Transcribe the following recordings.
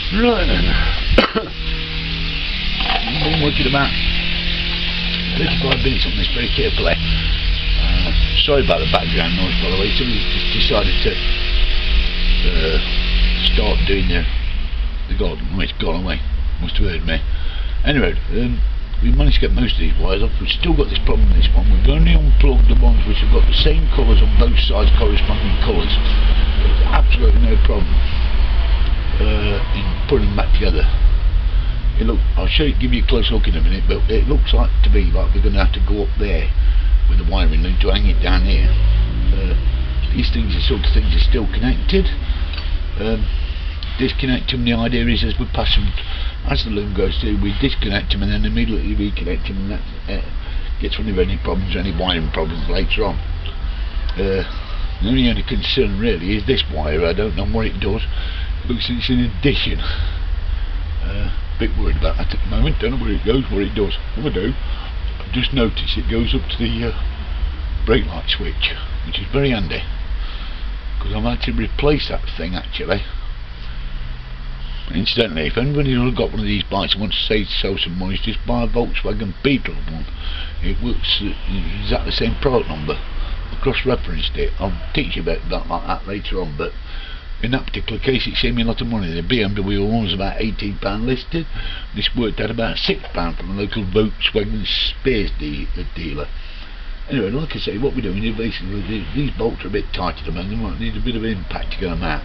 Right then. I've been working about 35 minutes on this very carefully. Sorry about the background noise, by the way. Somebody just decided to start doing the garden. Oh, it's gone away. Must have heard me. Anyway, we managed to get most of these wires off. We've still got this problem with this one. We've only unplugged the ones which have got the same colours on both sides, corresponding colours. There's absolutely no problem in putting them back together. I'll show you, give you a close look in a minute, but it looks like to be like we're going to have to go up there with the wiring loom to hang it down here. These things are sort of things are still connected. Disconnect them. The idea is as we pass them, as the loom goes through, we disconnect them and then immediately reconnect them, and that gets rid of any problems, any wiring problems later on. The only concern really is this wire. I don't know what it does. It looks like it's an addition. Bit worried about that at the moment. Don't know where it goes, what it does. What I do, I've just noticed it goes up to the brake light switch, which is very handy because I've had to replace that thing actually. Incidentally, if anybody's got one of these bikes and wants to save some money, just buy a Volkswagen Beetle one. It works exactly the same product number. I cross-referenced it. I'll teach you about that like that later on, but in that particular case it saved me a lot of money. The BMW one was about £18 listed. This worked out about £6 from a local Volkswagen spares dealer. Anyway, like I say, what we're doing is basically these bolts are a bit tight at the moment. They might need a bit of impact to get them out.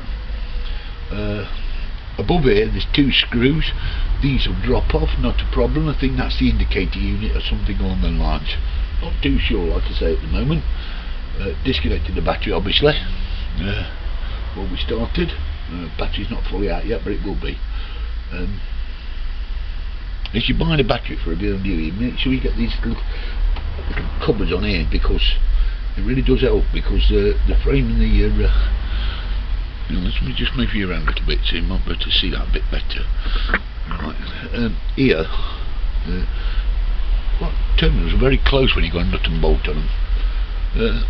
Above here there's two screws. These will drop off, not a problem. I think that's the indicator unit or something along those lines. Not too sure, like I say, at the moment. Disconnected the battery obviously. Well, we started. Battery's not fully out yet, but it will be. If you're buying a battery for a BMW, make sure you get these little cupboards on here, because it really does help, because the frame and the let me just move you around a little bit so you might be able to see that a bit better. Right, here terminals are very close when you've got a nut and bolt on them.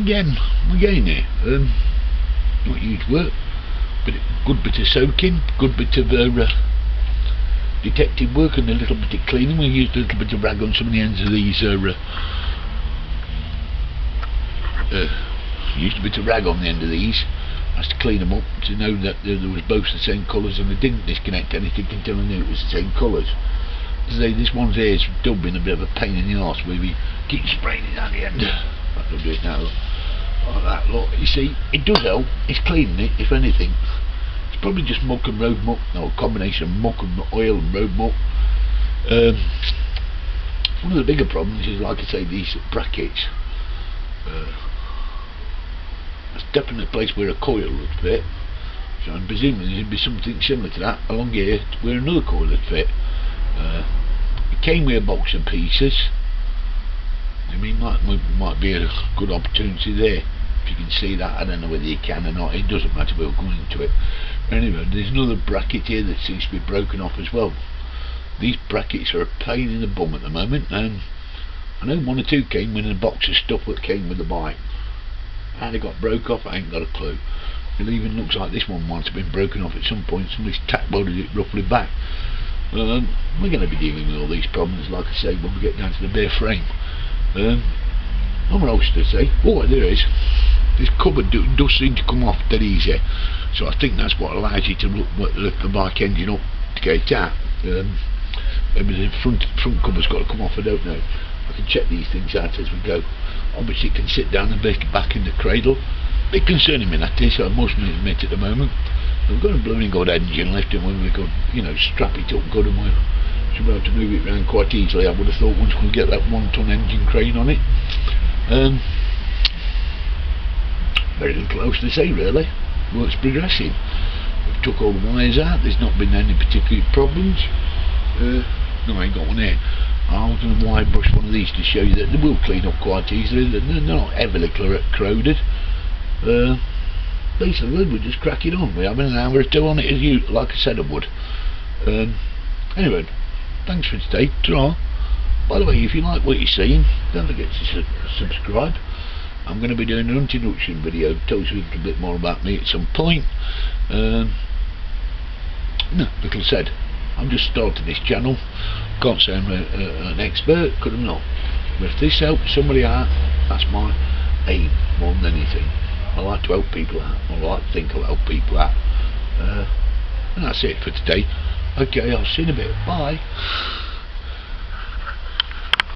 Again, we're getting there. Not huge work, but good bit of soaking, good bit of detective work, and a little bit of cleaning. We used a little bit of rag on some of the ends of these. Used a bit of rag on the end of these. I had to clean them up to know that there was both the same colours, and I didn't disconnect anything until I knew it was the same colours. As I say, this one's here has still been a bit of a pain in the arse, where we keep spraying it at the end. I'll do it now. Like that, look, you see, it does help. It's cleaning it, if anything. It's probably just muck and road muck, no, a combination of muck and oil and road muck. One of the bigger problems is, like I say, these brackets. That's definitely a place where a coil would fit, so I'm presuming there'd be something similar to that along here where another coil would fit. It came with a box of pieces. I mean, might be a good opportunity there. If you can see that, I don't know whether you can or not. It doesn't matter, we'll go into it. Anyway, there's another bracket here that seems to be broken off as well. These brackets are a pain in the bum at the moment, and I know one or two came with a box of stuff that came with the bike. How they got broke off, I ain't got a clue. It even looks like this one might have been broken off at some point. Somebody's tack welded it roughly back. We're going to be dealing with all these problems, like I say, when we get down to the bare frame. What else to say? Oh, there is. This cupboard does seem to come off dead easy, so I think that's what allows you to lift the bike engine up to get it out. Maybe the front cupboard's got to come off, I don't know. I can check these things out as we go. Obviously it can sit down and back in the cradle. Bit concerning me that is, I must admit at the moment. We've got a blooming good engine lift, and when we could, strap it up good, and we should be able to move it around quite easily. I would have thought once we get that 1-ton engine crane on it. Very little else to say really. Work's progressing. We've took all the wires out. There's not been any particular problems. No, I ain't got one here. I was going to wire brush one of these to show you that they will clean up quite easily. They're not heavily corroded. Basically, we're just cracking on. We're having an hour or two on it, as like I said I would. Anyway, thanks for today. Ta-ra. By the way, if you like what you're seeing, don't forget to subscribe. I'm going to be doing an introduction video, tells you a little bit more about me at some point. No, like I said, I'm just starting this channel. Can't say I'm an expert, could I'm not. But if this helps somebody out, that's my aim more than anything. I like to help people out. I like to think I'll help people out. And that's it for today. Okay, I'll see you in a bit. Bye.